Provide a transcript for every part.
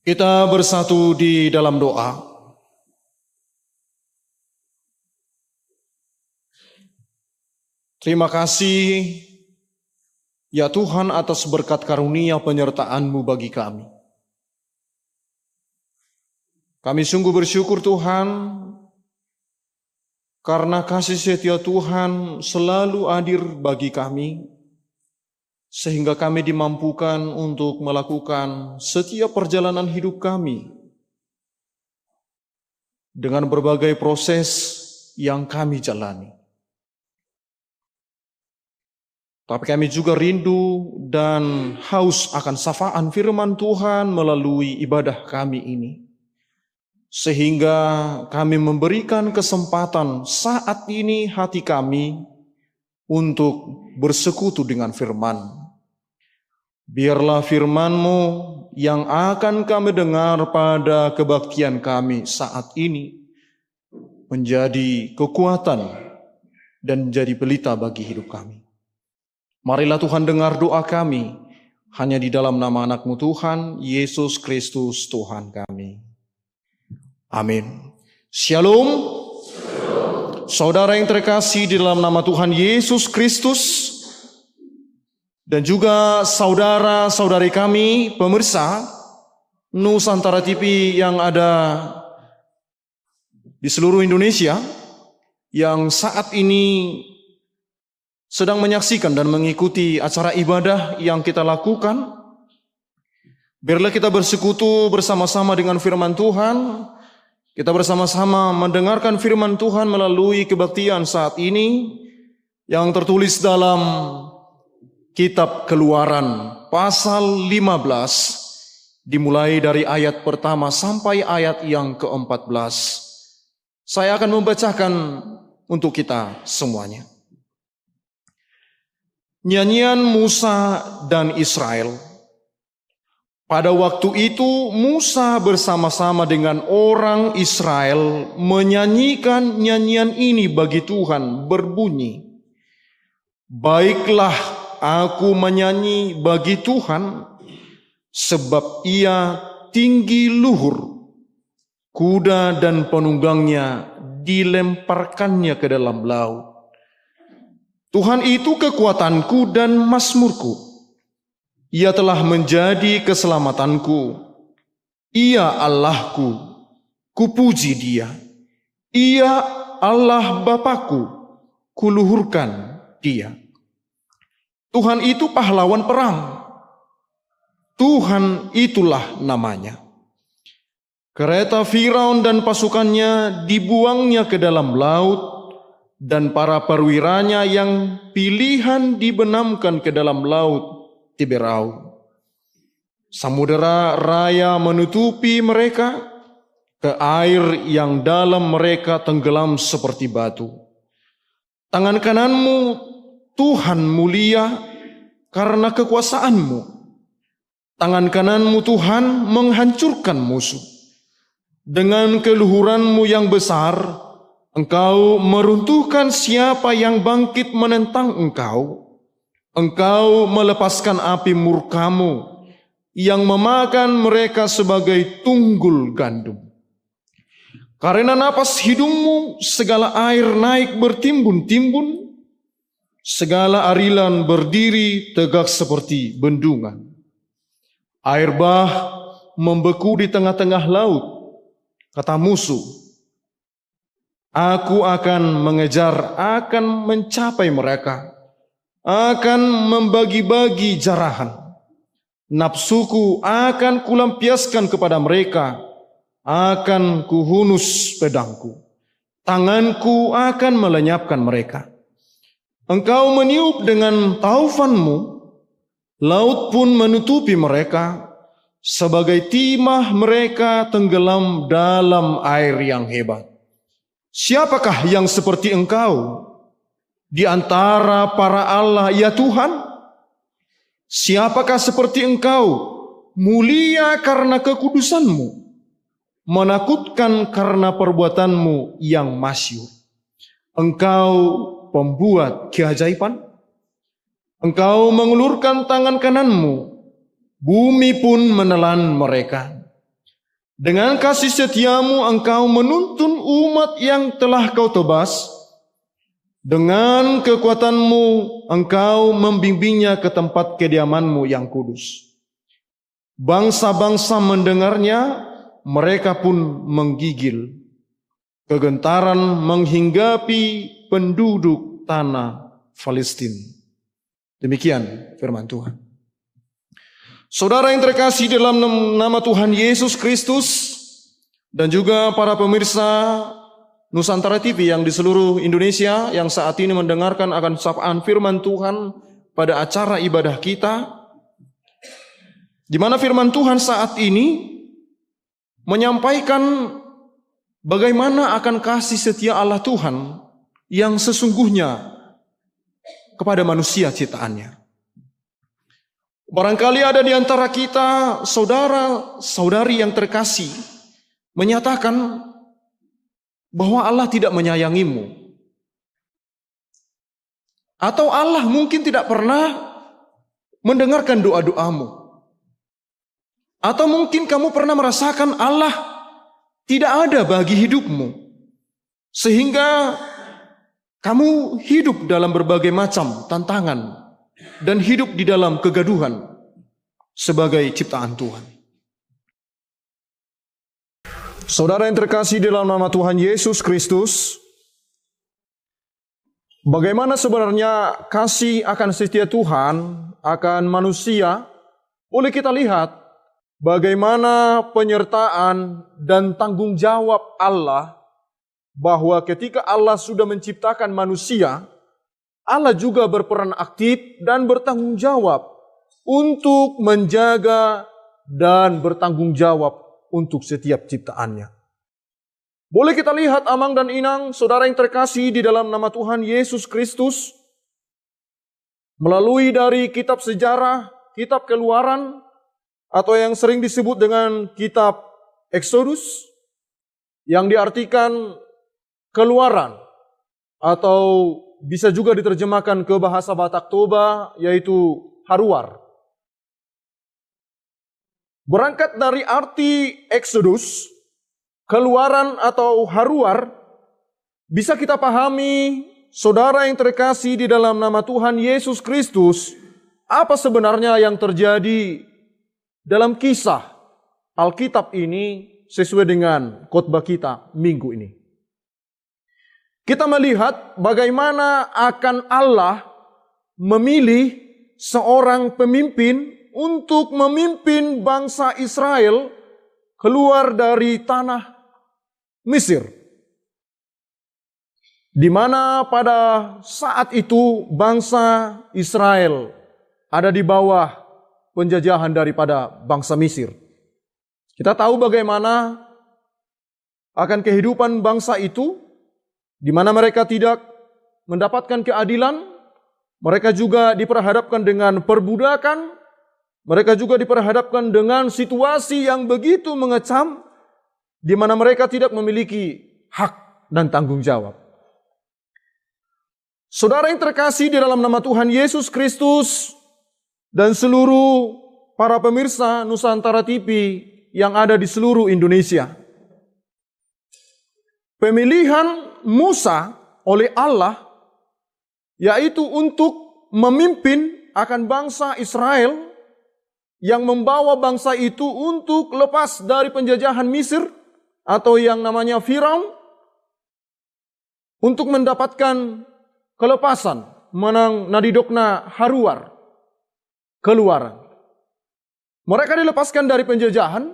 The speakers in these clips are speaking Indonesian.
Kita bersatu di dalam doa. Terima kasih ya Tuhan atas berkat karunia penyertaan-Mu bagi kami. Kami sungguh bersyukur Tuhan karena kasih setia Tuhan selalu hadir bagi kami, sehingga kami dimampukan untuk melakukan setiap perjalanan hidup kami dengan berbagai proses yang kami jalani. Tapi kami juga rindu dan haus akan safaan firman Tuhan melalui ibadah kami ini, sehingga kami memberikan kesempatan saat ini hati kami untuk bersekutu dengan firman. Biarlah firman-Mu yang akan kami dengar pada kebaktian kami saat ini menjadi kekuatan dan menjadi pelita bagi hidup kami. Marilah Tuhan dengar doa kami, hanya di dalam nama anak-Mu Tuhan, Yesus Kristus Tuhan kami. Amin. Shalom. Saudara yang terkasih di dalam nama Tuhan Yesus Kristus, dan juga saudara-saudari kami, pemirsa Nusantara TV yang ada di seluruh Indonesia, yang saat ini sedang menyaksikan dan mengikuti acara ibadah yang kita lakukan. Biarlah kita bersekutu bersama-sama dengan firman Tuhan. Kita bersama-sama mendengarkan firman Tuhan melalui kebaktian saat ini yang tertulis dalam Kitab Keluaran pasal 15, dimulai dari ayat pertama sampai ayat yang ke-14. Saya akan membacakan untuk kita semuanya. Nyanyian Musa dan Israel. Pada waktu itu Musa bersama-sama dengan orang Israel menyanyikan nyanyian ini bagi Tuhan, berbunyi, "Baiklah, aku menyanyi bagi Tuhan, sebab Ia tinggi luhur, kuda dan penunggangnya dilemparkannya ke dalam laut. Tuhan itu kekuatanku dan mazmurku. Ia telah menjadi keselamatanku. Ia Allahku, kupuji Dia. Ia Allah Bapakku, kuluhurkan Dia. Tuhan itu pahlawan perang. Tuhan itulah namanya. Kereta Firaun dan pasukannya dibuangnya ke dalam laut, dan para perwiranya yang pilihan dibenamkan ke dalam laut Tiberau. Samudera raya menutupi mereka, ke air yang dalam mereka tenggelam seperti batu. Tangan kananmu Tuhan mulia karena kekuasaan-Mu. Tangan kananmu Tuhan menghancurkan musuh. Dengan keluhuran-Mu yang besar, Engkau meruntuhkan siapa yang bangkit menentang Engkau. Engkau melepaskan api murka-Mu yang memakan mereka sebagai tunggul gandum. Karena napas hidung-Mu segala air naik bertimbun-timbun, segala arilan berdiri tegak seperti bendungan. Air bah membeku di tengah-tengah laut, kata musuh. Aku akan mengejar, akan mencapai mereka, akan membagi-bagi jarahan. Nafsuku akan kulampiaskan kepada mereka, akan kuhunus pedangku. Tanganku akan melenyapkan mereka. Engkau meniup dengan taufan-Mu, laut pun menutupi mereka. Sebagai timah mereka tenggelam dalam air yang hebat. Siapakah yang seperti Engkau di antara para Allah, ya Tuhan? Siapakah seperti Engkau, mulia karena kekudusan-Mu, menakutkan karena perbuatan-Mu yang masyhur? Engkau pembuat keajaiban. Engkau mengulurkan tangan kanan-Mu, bumi pun menelan mereka. Dengan kasih setiamu engkau menuntun umat yang telah kau tebas. Dengan kekuatanmu engkau membimbingnya ke tempat kediamanmu yang kudus. Bangsa-bangsa mendengarnya, mereka pun menggigil. Kegentaran menghinggapi penduduk tanah Palestina. Demikian firman Tuhan. Saudara yang terkasih dalam nama Tuhan Yesus Kristus dan juga para pemirsa Nusantara TV yang di seluruh Indonesia yang saat ini mendengarkan akan sapaan firman Tuhan pada acara ibadah kita, di mana firman Tuhan saat ini menyampaikan bagaimana akan kasih setia Allah Tuhan yang sesungguhnya kepada manusia ciptaannya. Barangkali ada di antara kita saudara-saudari yang terkasih menyatakan bahwa Allah tidak menyayangimu. Atau Allah mungkin tidak pernah mendengarkan doa-doamu. Atau mungkin kamu pernah merasakan Allah tidak ada bagi hidupmu. Sehingga kamu hidup dalam berbagai macam tantangan dan hidup di dalam kegaduhan sebagai ciptaan Tuhan. Saudara yang terkasih dalam nama Tuhan Yesus Kristus, bagaimana sebenarnya kasih akan setia Tuhan akan manusia? Boleh kita lihat bagaimana penyertaan dan tanggung jawab Allah, bahwa ketika Allah sudah menciptakan manusia, Allah juga berperan aktif dan bertanggung jawab untuk menjaga dan bertanggung jawab untuk setiap ciptaannya. Boleh kita lihat amang dan inang, saudara yang terkasih di dalam nama Tuhan Yesus Kristus, melalui dari kitab sejarah, kitab Keluaran, atau yang sering disebut dengan kitab Exodus, yang diartikan Keluaran, atau bisa juga diterjemahkan ke bahasa Batak Toba, yaitu haruar. Berangkat dari arti Exodus, keluaran atau haruar, bisa kita pahami, saudara yang terkasih di dalam nama Tuhan Yesus Kristus, apa sebenarnya yang terjadi dalam kisah Alkitab ini sesuai dengan khotbah kita minggu ini. Kita melihat bagaimana akan Allah memilih seorang pemimpin untuk memimpin bangsa Israel keluar dari tanah Mesir. Di mana pada saat itu bangsa Israel ada di bawah penjajahan daripada bangsa Mesir. Kita tahu bagaimana akan kehidupan bangsa itu, di mana mereka tidak mendapatkan keadilan, mereka juga diperhadapkan dengan perbudakan, mereka juga diperhadapkan dengan situasi yang begitu mengecam, di mana mereka tidak memiliki hak dan tanggung jawab. Saudara yang terkasih di dalam nama Tuhan Yesus Kristus dan seluruh para pemirsa Nusantara TV yang ada di seluruh Indonesia, pemilihan Musa oleh Allah, yaitu untuk memimpin akan bangsa Israel, yang membawa bangsa itu untuk lepas dari penjajahan Mesir atau yang namanya Firaun, untuk mendapatkan kelepasan, menang nadidokna haruar, keluaran. Mereka dilepaskan dari penjajahan,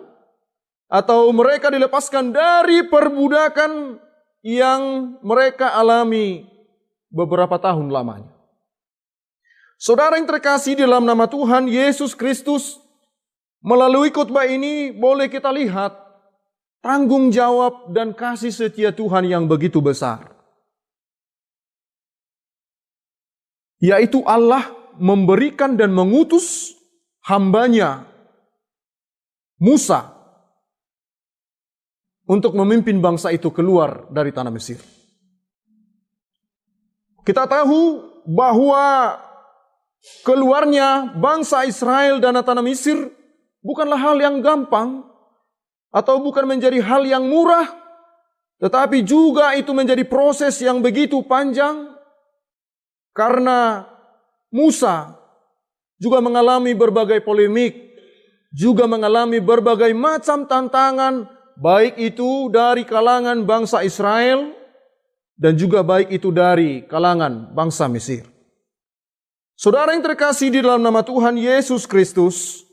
atau mereka dilepaskan dari perbudakan yang mereka alami beberapa tahun lamanya. Saudara yang terkasih dalam nama Tuhan Yesus Kristus, melalui khotbah ini boleh kita lihat tanggung jawab dan kasih setia Tuhan yang begitu besar. Yaitu Allah memberikan dan mengutus hambanya Musa untuk memimpin bangsa itu keluar dari tanah Mesir. Kita tahu bahwa keluarnya bangsa Israel dari tanah Mesir bukanlah hal yang gampang, atau bukan menjadi hal yang murah, tetapi juga itu menjadi proses yang begitu panjang, karena Musa juga mengalami berbagai polemik, juga mengalami berbagai macam tantangan, baik itu dari kalangan bangsa Israel, dan juga baik itu dari kalangan bangsa Mesir. Saudara yang terkasih di dalam nama Tuhan Yesus Kristus,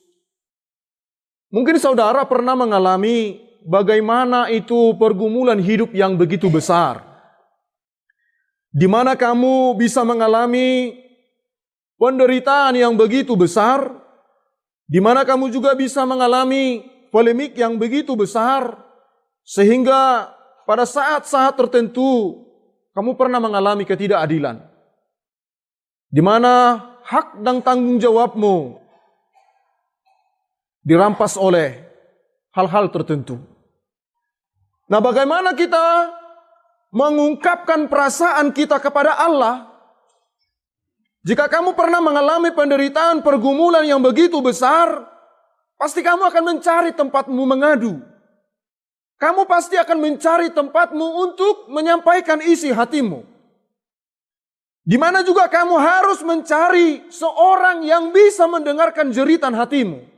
mungkin saudara pernah mengalami bagaimana itu pergumulan hidup yang begitu besar, di mana kamu bisa mengalami penderitaan yang begitu besar, di mana kamu juga bisa mengalami polemik yang begitu besar, sehingga pada saat-saat tertentu kamu pernah mengalami ketidakadilan, di mana hak dan tanggung jawabmu dirampas oleh hal-hal tertentu. Nah, bagaimana kita mengungkapkan perasaan kita kepada Allah jika kamu pernah mengalami penderitaan pergumulan yang begitu besar? Pasti kamu akan mencari tempatmu mengadu. Kamu pasti akan mencari tempatmu untuk menyampaikan isi hatimu. Di mana juga kamu harus mencari seorang yang bisa mendengarkan jeritan hatimu.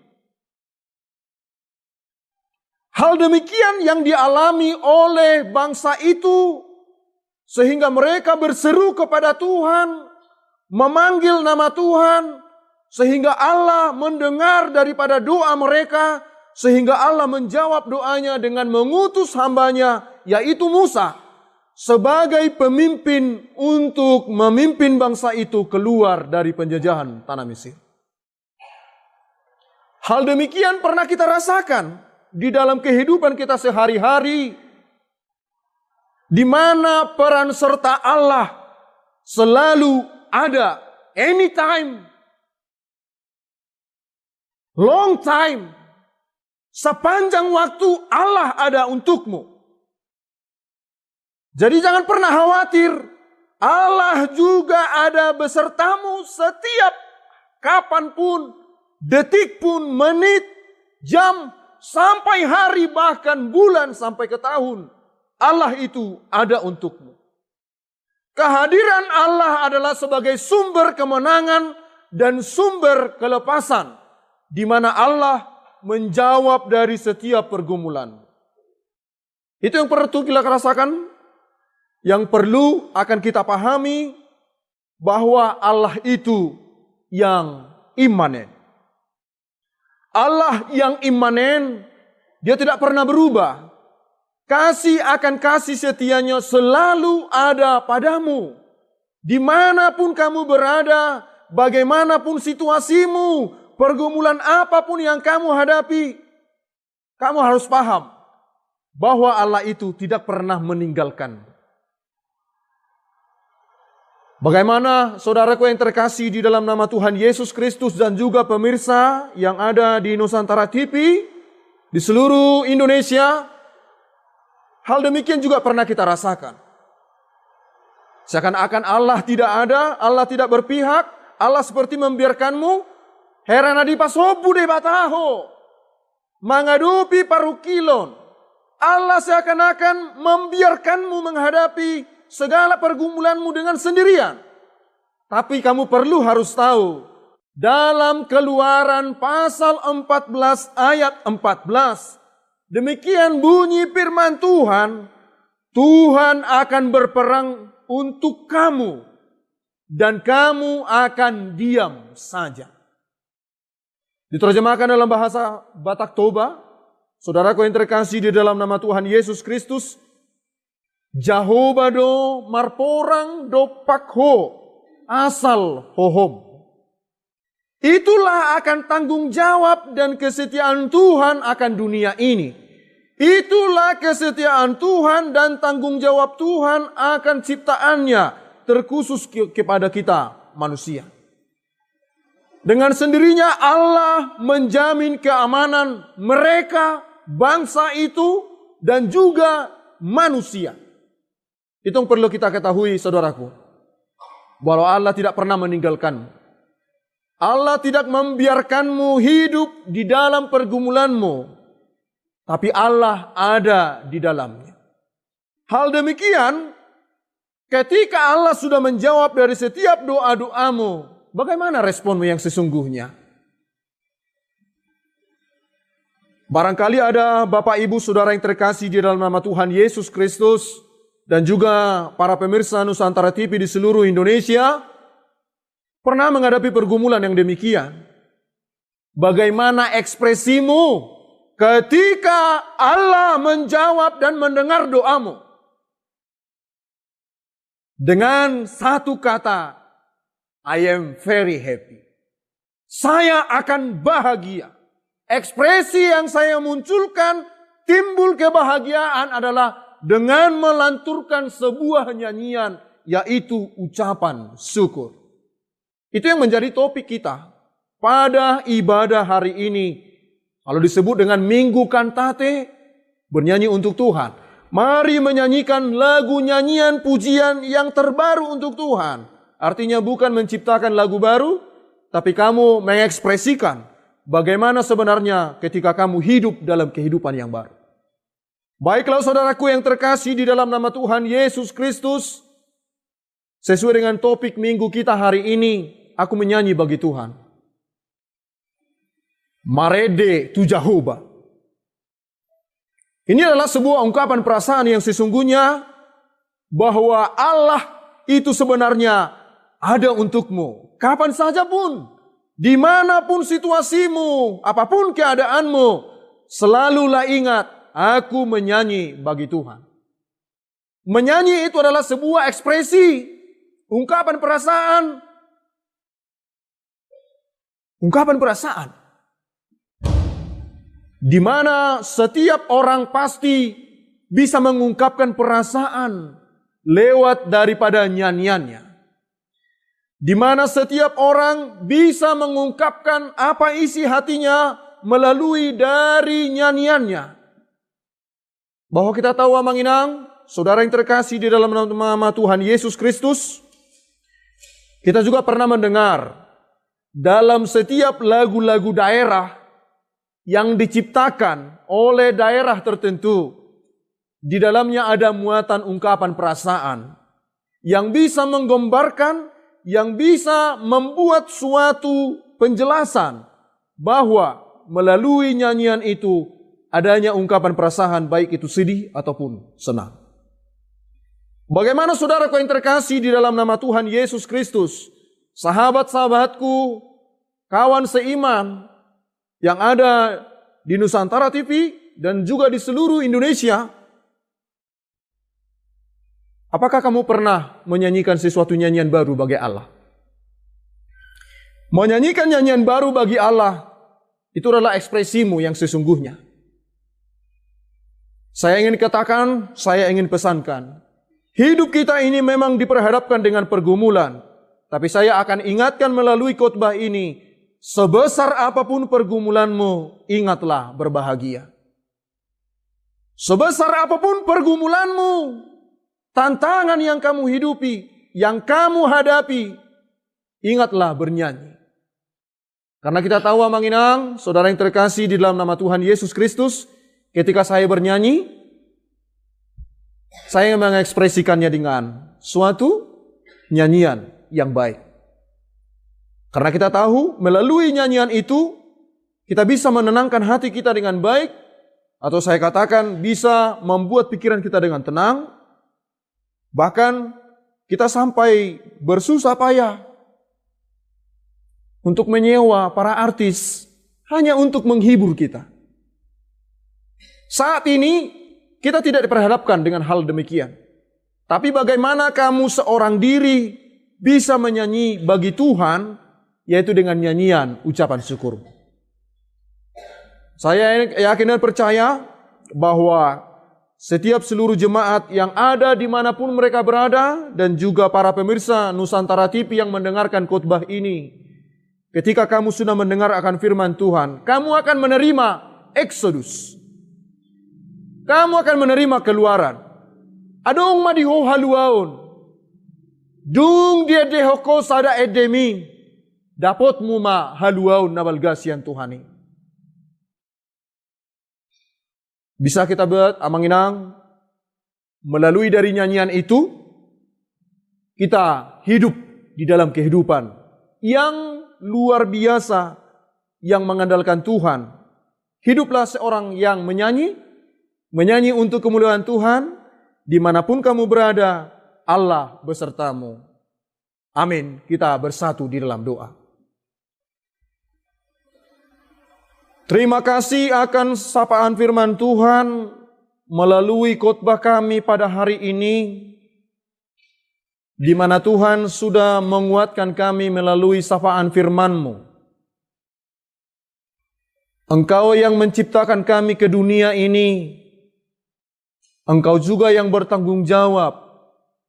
Hal demikian yang dialami oleh bangsa itu, sehingga mereka berseru kepada Tuhan, memanggil nama Tuhan, sehingga Allah mendengar daripada doa mereka, sehingga Allah menjawab doanya dengan mengutus hambanya, yaitu Musa, sebagai pemimpin untuk memimpin bangsa itu keluar dari penjajahan tanah Mesir. Hal demikian pernah kita rasakan di dalam kehidupan kita sehari-hari, di mana peran serta Allah selalu ada, anytime, long time, sepanjang waktu Allah ada untukmu. Jadi jangan pernah khawatir, Allah juga ada besertamu setiap kapanpun, detik pun, menit, jam, sampai hari, bahkan bulan, sampai ke tahun. Allah itu ada untukmu. Kehadiran Allah adalah sebagai sumber kemenangan dan sumber kelepasan, di mana Allah menjawab dari setiap pergumulan. Itu yang perlu kita rasakan. Yang perlu akan kita pahami bahwa Allah itu yang imanen. Allah yang imanen, Dia tidak pernah berubah. Kasih akan kasih setianya selalu ada padamu. Dimanapun kamu berada, bagaimanapun situasimu, pergumulan apapun yang kamu hadapi, kamu harus paham bahwa Allah itu tidak pernah meninggalkan. Bagaimana saudaraku yang terkasih di dalam nama Tuhan Yesus Kristus dan juga pemirsa yang ada di Nusantara TV, di seluruh Indonesia, hal demikian juga pernah kita rasakan. Seakan-akan Allah tidak ada, Allah tidak berpihak, Allah seperti membiarkanmu, herana di pasobu de bataho, mengadupi parukilon. Allah seakan-akan membiarkanmu menghadapi segala pergumulanmu dengan sendirian. Tapi kamu perlu harus tahu, dalam Keluaran pasal 14 ayat 14, demikian bunyi firman Tuhan, Tuhan akan berperang untuk kamu dan kamu akan diam saja. Diterjemahkan dalam bahasa Batak Toba, saudaraku yang terkasih di dalam nama Tuhan Yesus Kristus, Jehovah do marporang do pakho asal hohom. Itulah akan tanggung jawab dan kesetiaan Tuhan akan dunia ini. Itulah kesetiaan Tuhan dan tanggung jawab Tuhan akan ciptaannya, terkhusus kepada kita manusia. Dengan sendirinya Allah menjamin keamanan mereka, bangsa itu, dan juga manusia. Itu yang perlu kita ketahui, saudaraku. Bahwa Allah tidak pernah meninggalkanmu. Allah tidak membiarkanmu hidup di dalam pergumulanmu. tapi Allah ada di dalamnya. Hal demikian, ketika Allah sudah menjawab dari setiap doa-doamu, bagaimana responmu yang sesungguhnya? Barangkali ada Bapak Ibu Saudara yang terkasih di dalam nama Tuhan Yesus Kristus, dan juga para pemirsa Nusantara TV di seluruh Indonesia, pernah menghadapi pergumulan yang demikian. Bagaimana ekspresimu ketika Allah menjawab dan mendengar doamu? Dengan satu kata, I am very happy. Saya akan bahagia. Ekspresi yang saya munculkan, timbul kebahagiaan adalah dengan melanturkan sebuah nyanyian, yaitu ucapan syukur. Itu yang menjadi topik kita pada ibadah hari ini. Kalau disebut dengan Minggu Kantate, bernyanyi untuk Tuhan. Mari menyanyikan lagu nyanyian pujian yang terbaru untuk Tuhan. Artinya bukan menciptakan lagu baru, tapi kamu mengekspresikan bagaimana sebenarnya ketika kamu hidup dalam kehidupan yang baru. Baiklah saudaraku yang terkasih di dalam nama Tuhan Yesus Kristus, sesuai dengan topik minggu kita hari ini, aku menyanyi bagi Tuhan. Marede tu Jehovah. Ini adalah sebuah ungkapan perasaan yang sesungguhnya bahwa Allah itu sebenarnya ada untukmu. Kapan saja pun, dimanapun situasimu, apapun keadaanmu, selalulah ingat, aku menyanyi bagi Tuhan. Menyanyi itu adalah sebuah ekspresi, ungkapan perasaan. Ungkapan perasaan. Di mana setiap orang pasti bisa mengungkapkan perasaan lewat daripada nyanyiannya. Di mana setiap orang bisa mengungkapkan apa isi hatinya melalui dari nyanyiannya. Bahwa kita tahu Amang Inang, saudara yang terkasih di dalam nama Tuhan Yesus Kristus, kita juga pernah mendengar dalam setiap lagu-lagu daerah yang diciptakan oleh daerah tertentu, di dalamnya ada muatan ungkapan perasaan yang bisa menggambarkan, yang bisa membuat suatu penjelasan bahwa melalui nyanyian itu adanya ungkapan perasaan, baik itu sedih ataupun senang. Bagaimana saudaraku yang terkasih di dalam nama Tuhan Yesus Kristus, sahabat-sahabatku, kawan seiman yang ada di Nusantara TV dan juga di seluruh Indonesia, apakah kamu pernah menyanyikan sesuatu nyanyian baru bagi Allah? Menyanyikan nyanyian baru bagi Allah, itu adalah ekspresimu yang sesungguhnya. Saya ingin katakan, saya ingin pesankan, hidup kita ini memang diperhadapkan dengan pergumulan, tapi saya akan ingatkan melalui khotbah ini, sebesar apapun pergumulanmu, ingatlah berbahagia. Sebesar apapun pergumulanmu, tantangan yang kamu hidupi, yang kamu hadapi, ingatlah bernyanyi. Karena kita tahu Amang Inang, saudara yang terkasih di dalam nama Tuhan Yesus Kristus, ketika saya bernyanyi, saya mengekspresikannya dengan suatu nyanyian yang baik. Karena kita tahu melalui nyanyian itu kita bisa menenangkan hati kita dengan baik, atau saya katakan bisa membuat pikiran kita dengan tenang. Bahkan kita sampai bersusah payah untuk menyewa para artis hanya untuk menghibur kita. Saat ini kita tidak diperhadapkan dengan hal demikian. Tapi bagaimana kamu seorang diri bisa menyanyi bagi Tuhan, yaitu dengan nyanyian ucapan syukur. Saya yakin dan percaya bahwa setiap seluruh jemaat yang ada dimanapun mereka berada, dan juga para pemirsa Nusantara TV yang mendengarkan khotbah ini, ketika kamu sudah mendengar akan firman Tuhan, kamu akan menerima eksodus. Kamu akan menerima keluaran. Adong madiho haluaon. Dung dia dehoko sada edemi. Dapat muma haluaun nabalgasian Tuhani. Bisa kita buat amanginang, melalui dari nyanyian itu, kita hidup di dalam kehidupan yang luar biasa, yang mengandalkan Tuhan. Hiduplah seorang yang menyanyi untuk kemuliaan Tuhan, dimanapun kamu berada, Allah besertamu. Amin. Kita bersatu di dalam doa. Terima kasih akan sapaan firman Tuhan melalui khotbah kami pada hari ini, di mana Tuhan sudah menguatkan kami melalui sapaan firman-Mu. Engkau yang menciptakan kami ke dunia ini, Engkau juga yang bertanggung jawab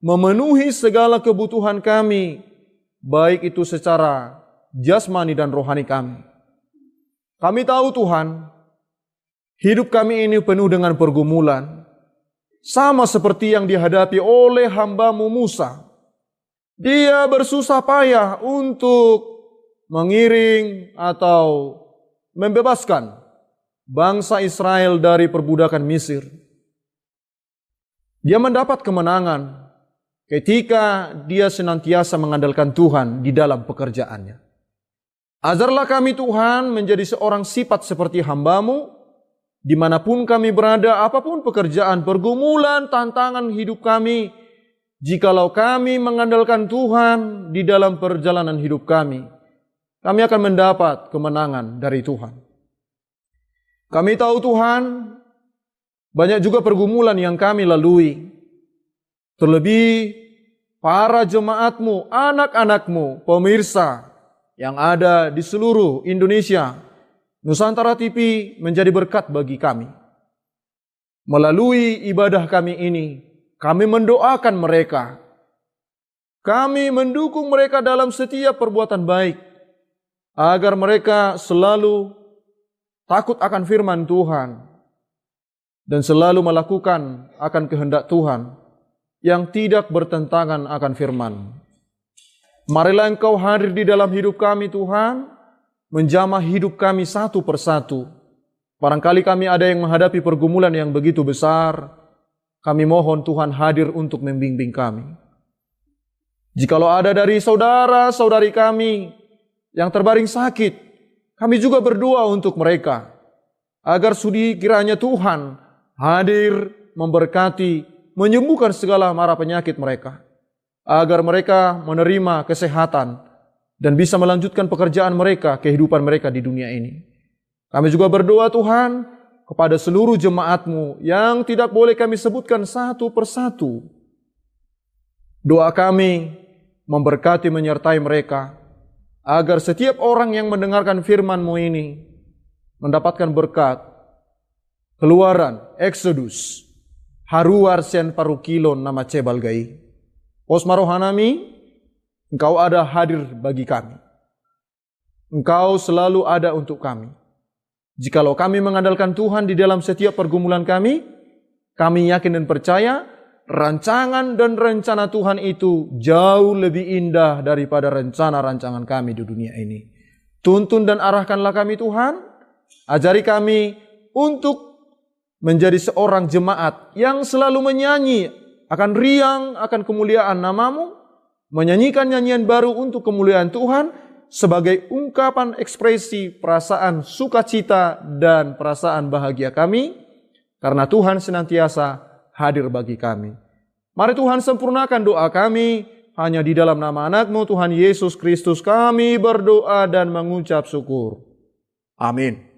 memenuhi segala kebutuhan kami, baik itu secara jasmani dan rohani kami. Kami tahu Tuhan, hidup kami ini penuh dengan pergumulan, sama seperti yang dihadapi oleh hamba-Mu Musa. Dia bersusah payah untuk mengiring atau membebaskan bangsa Israel dari perbudakan Mesir. Dia mendapat kemenangan ketika dia senantiasa mengandalkan Tuhan di dalam pekerjaannya. Ajarlah kami Tuhan menjadi seorang sifat seperti hamba-Mu, dimanapun kami berada, apapun pekerjaan, pergumulan, tantangan hidup kami, jikalau kami mengandalkan Tuhan di dalam perjalanan hidup kami akan mendapat kemenangan dari Tuhan. Kami tahu Tuhan, banyak juga pergumulan yang kami lalui. Terlebih para jemaat-Mu, anak-anak-Mu, pemirsa yang ada di seluruh Indonesia, Nusantara TV menjadi berkat bagi kami. Melalui ibadah kami ini, kami mendoakan mereka. Kami mendukung mereka dalam setiap perbuatan baik, agar mereka selalu takut akan firman Tuhan dan selalu melakukan akan kehendak Tuhan yang tidak bertentangan akan firman. Marilah Engkau hadir di dalam hidup kami Tuhan, menjamah hidup kami satu persatu. Barangkali kami ada yang menghadapi pergumulan yang begitu besar, kami mohon Tuhan hadir untuk membimbing kami. Jikalau ada dari saudara-saudari kami yang terbaring sakit, kami juga berdoa untuk mereka, agar sudi kiranya Tuhan hadir memberkati, menyembuhkan segala mara penyakit mereka, agar mereka menerima kesehatan dan bisa melanjutkan pekerjaan mereka, kehidupan mereka di dunia ini. Kami juga berdoa Tuhan kepada seluruh jemaat-Mu yang tidak boleh kami sebutkan satu persatu. Doa kami memberkati menyertai mereka, agar setiap orang yang mendengarkan firman-Mu ini mendapatkan berkat, Keluaran, Exodus, haruar sen parukilon nama cebal gai. Osmarohanami, Engkau ada hadir bagi kami. Engkau selalu ada untuk kami. Jikalau kami mengandalkan Tuhan di dalam setiap pergumulan kami yakin dan percaya rancangan dan rencana Tuhan itu jauh lebih indah daripada rencana-rancangan kami di dunia ini. Tuntun dan arahkanlah kami Tuhan, ajari kami untuk menjadi seorang jemaat yang selalu menyanyi akan riang, akan kemuliaan nama-Mu, menyanyikan nyanyian baru untuk kemuliaan Tuhan sebagai ungkapan ekspresi perasaan sukacita dan perasaan bahagia kami, karena Tuhan senantiasa hadir bagi kami. Mari Tuhan sempurnakan doa kami, hanya di dalam nama anak-Mu Tuhan Yesus Kristus kami berdoa dan mengucap syukur. Amin.